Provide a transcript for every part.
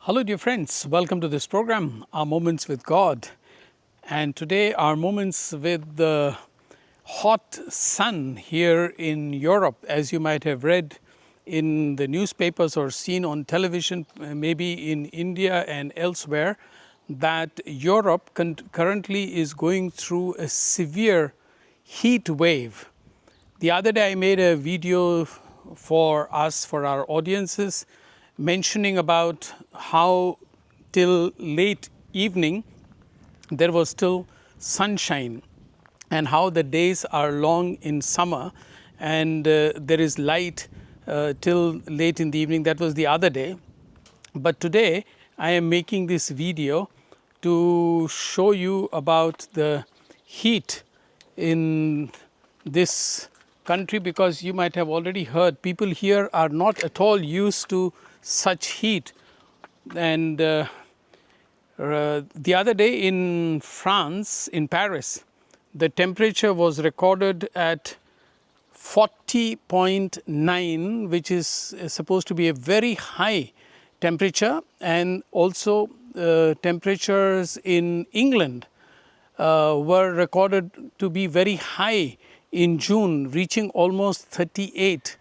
Hello, dear friends. Welcome to this program, Our Moments with God. And today, our moments with the hot sun here in Europe, as you might have read in the newspapers or seen on television, maybe in India and elsewhere, that Europe currently is going through a severe heat wave. The other day, I made a video for us, for our audiences, mentioning about how till late evening there was still sunshine and how the days are long in summer and there is light till late in the evening. That was the other day. But today I am making this video to show you about the heat in this country, because you might have already heard people here are not at all used to such heat. And the other day in France, in Paris, the temperature was recorded at 40.9, which is supposed to be a very high temperature. And also temperatures in England were recorded to be very high in June, reaching almost 38,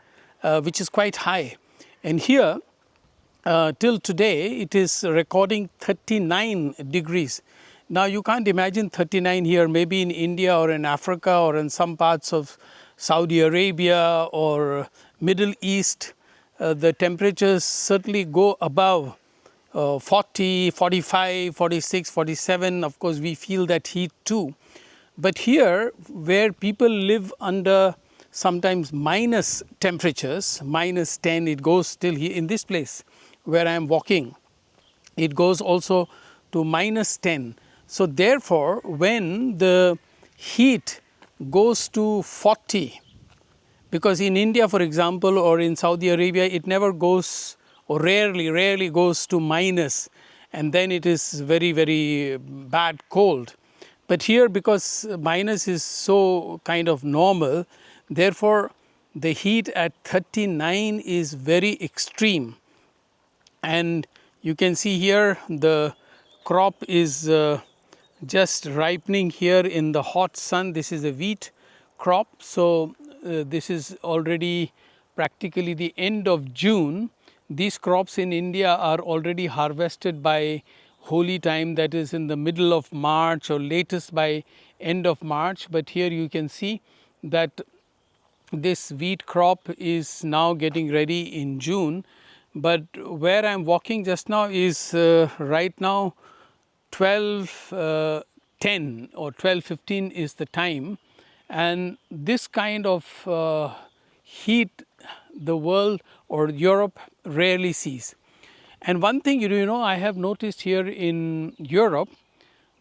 which is quite high. And here, till today, it is recording 39 degrees. Now, you can't imagine 39 here, maybe in India or in Africa or in some parts of Saudi Arabia or Middle East. The temperatures certainly go above 40, 45, 46, 47. Of course, we feel that heat too. But here, where people live under sometimes minus temperatures, minus 10, it goes still here in this place where I am walking. It goes also to minus 10. So therefore, when the heat goes to 40, because in India, for example, or in Saudi Arabia, it never goes, or rarely goes to minus, and then it is very, very bad cold. But here, because minus is so kind of normal, therefore the heat at 39 is very extreme. And you can see here the crop is just ripening here in the hot sun. This is a wheat crop. So this is already practically the end of June. These crops in India are already harvested by Holi time, that is in the middle of March or latest by end of March. But here you can see that this wheat crop is now getting ready in June. But where I am walking just now is right now 12:10 or 12:15 is the time. And this kind of heat the world or Europe rarely sees. And one thing, I have noticed here in Europe,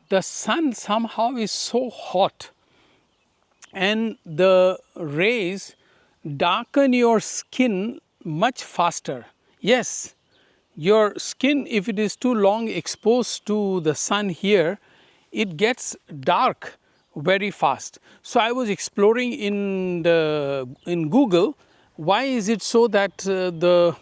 the sun somehow is so hot and the rays darken your skin much faster. Yes, your skin, if it is too long exposed to the sun here, it gets dark very fast. So I was exploring in Google, why is it so that the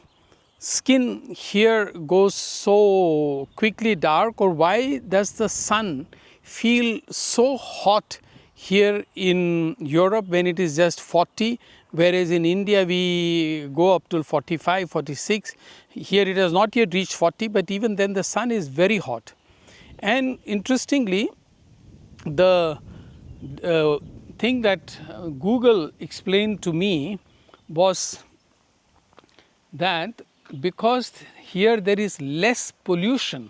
skin here goes so quickly dark, or why does the sun feel so hot here in Europe when it is just 40, whereas in India we go up to 45, 46. Here it has not yet reached 40, but even then the sun is very hot. And interestingly, the thing that Google explained to me was that because here there is less pollution.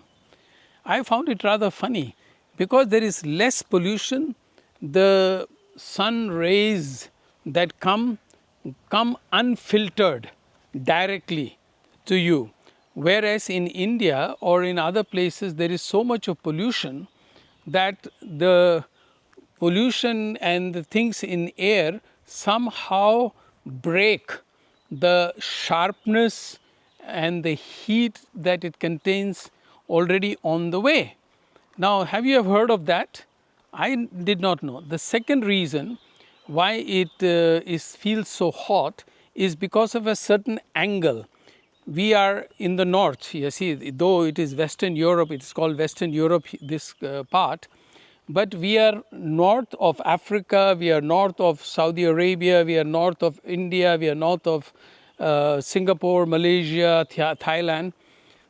I found it rather funny. Because there is less pollution, the sun rays that come unfiltered directly to you. Whereas in India or in other places, there is so much of pollution that the pollution and the things in air somehow break the sharpness and the heat that it contains already on the way. Now, have you ever heard of that? I did not know. The second reason why it feels so hot is because of a certain angle. we are in the north. You see, though it is Western Europe, it is called Western Europe, this part. But we are north of Africa, we are north of Saudi Arabia, we are north of India, we are north of Singapore, Malaysia, Thailand.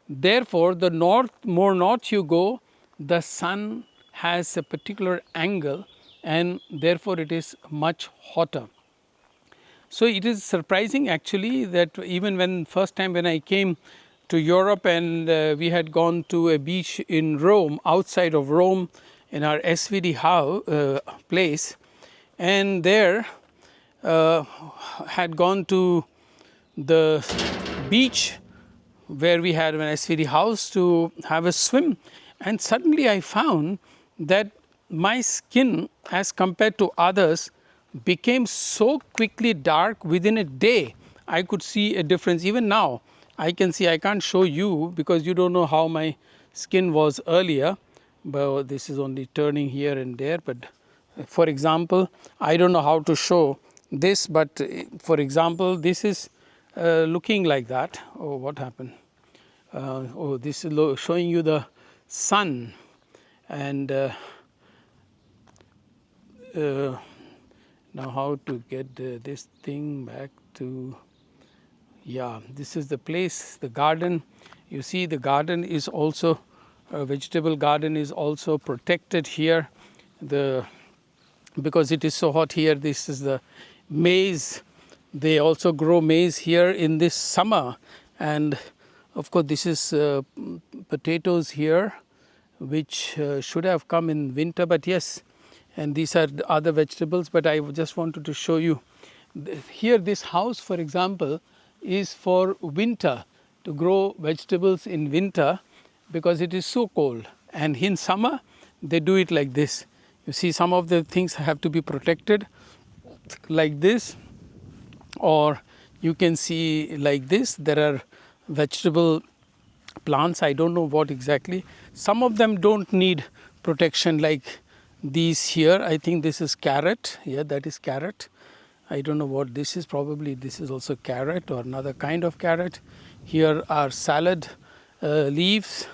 Therefore, the more north you go, the sun has a particular angle, and therefore it is much hotter. So it is surprising actually that even when first time when I came to Europe, and we had gone to a beach in Rome, outside of Rome, in our SVD place, and there had gone to the beach where we had an SVD house to have a swim, and suddenly I found that my skin as compared to others became so quickly dark within a day. I could see a difference. Even now I can see, I can't show you because you don't know how my skin was earlier, but this is only turning here and there. But for example, I don't know how to show this, but for example, this is looking like that. Oh, what happened? Oh, this is showing you the sun, and now how to get this thing back to, yeah, this is the place, the garden. You see, the garden is also, vegetable garden is also protected here. Because it is so hot here, this is the maize. They also grow maize here in this summer, and of course this is potatoes here, which should have come in winter, but yes, and these are the other vegetables. But I just wanted to show you here, this house for example is for winter, to grow vegetables in winter because it is so cold, and in summer they do it like this. You see, some of the things have to be protected like this, or you can see like this. There are vegetable plants, I don't know what exactly. Some of them don't need protection, like these here. I think this is carrot. Yeah, that is carrot. I don't know what this is. Probably this is also carrot or another kind of carrot. Here are salad leaves,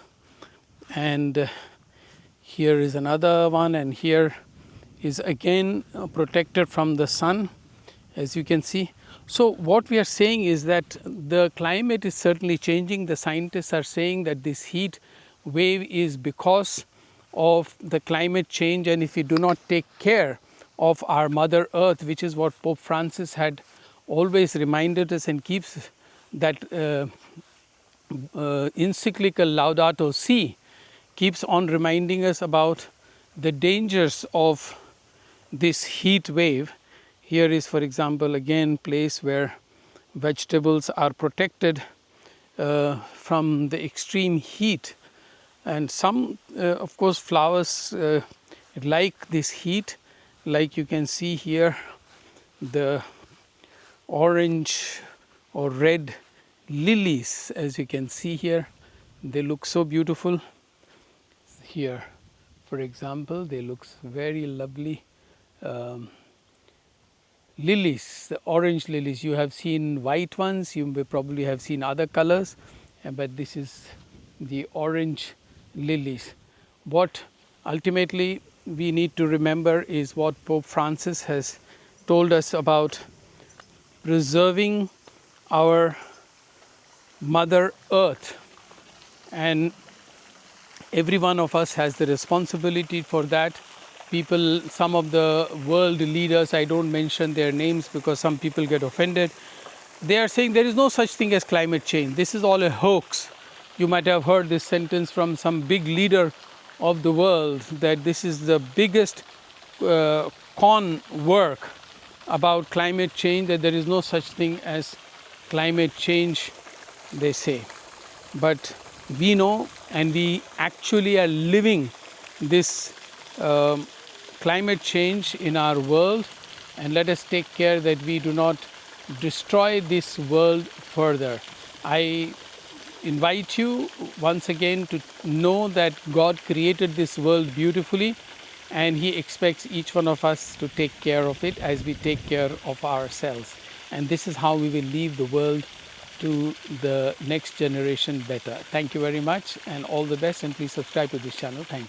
and here is another one, and here is again protected from the sun, as you can see. So what we are saying is that the climate is certainly changing. The scientists are saying that this heat wave is because of the climate change, and if we do not take care of our Mother Earth, which is what Pope Francis had always reminded us and keeps that Encyclical Laudato Si keeps on reminding us about the dangers of this heat wave. Here is, for example, again place where vegetables are protected from the extreme heat, and some of course flowers like this heat, like you can see here, the orange or red lilies, as you can see here, they look so beautiful. Here, for example, they look very lovely. Lilies, the orange lilies, you have seen white ones, you may probably have seen other colors, but this is the orange lilies. What ultimately we need to remember is what Pope Francis has told us about preserving our Mother Earth, and every one of us has the responsibility for that. People, some of the world leaders, I don't mention their names because some people get offended, they are saying there is no such thing as climate change. This is all a hoax. You might have heard this sentence from some big leader of the world, that this is the biggest con work about climate change, that there is no such thing as climate change, they say. But we know, and we actually are living this climate change in our world, and let us take care that we do not destroy this world further. I invite you once again to know that God created this world beautifully, and He expects each one of us to take care of it as we take care of ourselves. And this is how we will leave the world to the next generation better. Thank you very much and all the best, and please subscribe to this channel. Thank you.